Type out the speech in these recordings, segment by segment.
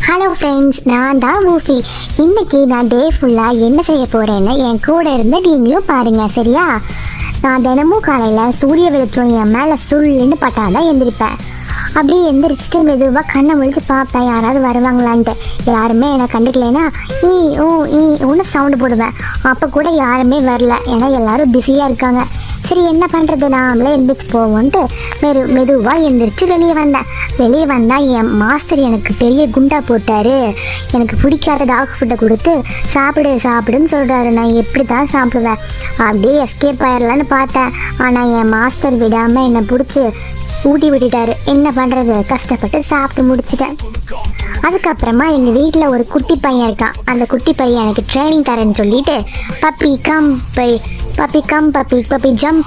Hello friends, நான் தான் மூஃபி. இன்னைக்கு நான் டே ஃபுல்லாக என்ன செய்ய போகிறேன்னு என் கூட இருந்து நீங்களும் பாருங்கள், சரியா? நான் தினமும் காலையில் சூரிய வெளிச்சம் என் மேலே சுள்ளுன்னு பட்டாதான் எந்திரிப்பேன். அப்படியே எந்திரிச்சிட்டு மெதுவாக கண்ணை முழிச்சு பார்ப்பேன் யாராவது வருவாங்களான்ட்டு. யாருமே என்னை கண்டுக்கலைன்னா ஒன்று சவுண்டு போடுவேன். அப்போ கூட யாருமே வரல, ஏன்னா எல்லாரும் பிஸியாக இருக்காங்க. சரி, என்ன பண்ணுறது, நாமளே எந்திரிச்சு போவோன்ட்டு மெதுவாக எந்திரிச்சு வெளியே வந்தால் என் மாஸ்டர் எனக்கு பெரிய குண்டா போட்டார். எனக்கு பிடிக்காத டாக் ஃபுட்டை கொடுத்து சாப்பிடுன்னு சொல்கிறாரு. நான் எப்படி தான் சாப்பிடுவேன்? அப்படியே எஸ்கேப் ஆயிடலான்னு பார்த்தேன். ஆனால் என் மாஸ்டர் விடாமல் என்னை பிடிச்சி ஊட்டி விட்டுட்டாரு. என்ன பண்ணுறது, கஷ்டப்பட்டு சாப்பிட்டு முடிச்சிட்டேன். அதுக்கப்புறமா எங்கள் வீட்டில் ஒரு குட்டி பையன் இருக்கான். அந்த குட்டி பையன் எனக்கு ட்ரைனிங் தரேன்னு சொல்லிட்டு puppy come puppy jump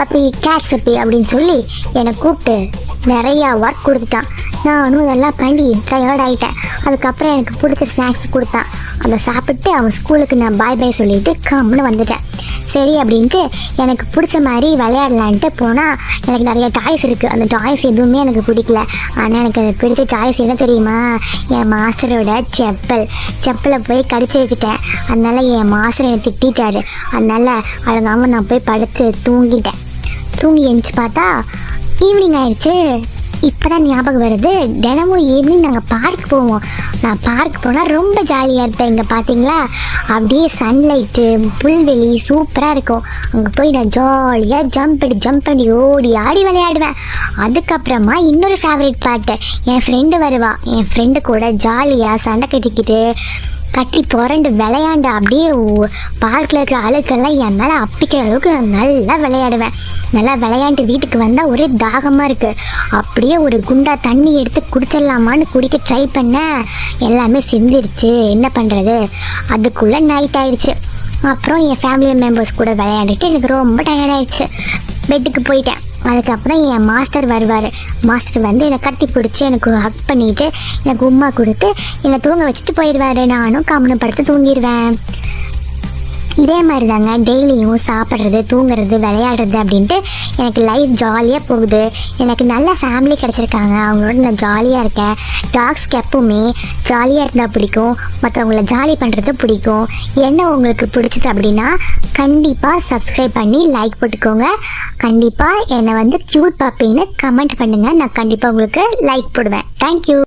puppy catch puppy அப்படின்னு சொல்லி என்னை கூப்பிட்டு நிறையா ஒர்க் கொடுத்துட்டான். நானும் இதெல்லாம் பண்ணி டயர்ட் ஆகிட்டேன். அதுக்கப்புறம் எனக்கு பிடிச்ச ஸ்நாக்ஸ் கொடுத்தான். அதை சாப்பிட்டு அவன் ஸ்கூலுக்கு நான் பாய் சொல்லிட்டு கம்முன்னு வந்துட்டேன். சரி அப்படின்ட்டு எனக்கு பிடிச்ச மாதிரி விளையாடலான்ட்டு போனால் எனக்கு நிறைய டாய்ஸ் இருக்குது. அந்த டாய்ஸ் எதுவுமே எனக்கு பிடிக்கல. ஆனால் எனக்கு அது பிடிச்ச டாய்ஸ் என்ன தெரியுமா? என் மாஸ்டரோட செப்பலை போய் கடிச்சு வச்சுட்டேன். அதனால் என் மாஸ்டர் என்னை திட்டாரு. அதனால் அழகாமல் நான் போய் படுத்து தூங்கி எழுந்துச்சு பார்த்தா ஈவினிங் ஆயிடுச்சு. இப்போ தான் ஞாபகம் வருது, தினமும் ஈவினிங் நாங்கள் பார்க் போவோம். நான் பார்க் போனால் ரொம்ப ஜாலியாக இருப்பேன். இங்கே பார்த்தீங்களா, அப்படியே சன்லைட்டு, புல்வெளி சூப்பராக இருக்கும். அங்கே போய் நான் ஜாலியாக ஜம்ப் பண்ணி ஓடி ஆடி விளையாடுவேன். அதுக்கப்புறமா இன்னொரு ஃபேவரட் பார்ட்டு, என் ஃப்ரெண்டு வருவா. என் ஃப்ரெண்டு கூட ஜாலியாக சண்டை கட்டி புரண்டு விளையாண்டு அப்படியே பார்க்கில் இருக்கிற ஆளுக்கெல்லாம் என் மேலே அப்பிக்கிற அளவுக்கு நான் நல்லா விளையாடுவேன். நல்லா விளையாண்டு வீட்டுக்கு வந்தால் ஒரே தாகமாக இருக்குது. அப்படியே ஒரு குண்டா தண்ணி எடுத்து குடிச்சிடலாமான்னு குடிக்க ட்ரை பண்ணேன். எல்லாமே சிந்திருச்சு. என்ன பண்ணுறது, அதுக்குள்ளே நைட் ஆயிடுச்சு. அப்புறம் என் ஃபேமிலி மெம்பர்ஸ் கூட விளையாண்டுட்டு எனக்கு ரொம்ப டயர்ட் ஆயிடுச்சு. பெட்டுக்கு போயிட்டேன். அதுக்கப்புறம் என் மாஸ்டர் வருவார். மாஸ்டர் வந்து என்னை கட்டி பிடிச்சி எனக்கு ஹக் பண்ணிவிட்டு எனக்கு உம்மா கொடுத்து என்னை தூங்க வச்சுட்டு போயிடுவார். நானும் கம்முன்னு படுத்து தூங்கிடுவேன். இதே மாதிரி தாங்க டெய்லியும் சாப்பிட்றது, தூங்குறது, விளையாடுறது அப்படின்ட்டு எனக்கு லைஃப் ஜாலியாக போகுது. எனக்கு நல்ல ஃபேமிலி கிடச்சிருக்காங்க. அவங்களோட நான் ஜாலியாக இருக்கேன். டாக்ஸ்க்கு எப்பவுமே ஜாலியாக இருந்தால் பிடிக்கும், மற்றவங்கள ஜாலி பண்ணுறது பிடிக்கும். என்ன உங்களுக்கு பிடிச்சது அப்படின்னா கண்டிப்பாக சப்ஸ்கிரைப் பண்ணி லைக் போட்டுக்கோங்க. கண்டிப்பாக என்னை வந்து க்யூட் பப்பின்னு கமெண்ட் பண்ணுங்கள். நான் கண்டிப்பாக உங்களுக்கு லைக் போடுவேன். தேங்க்யூ.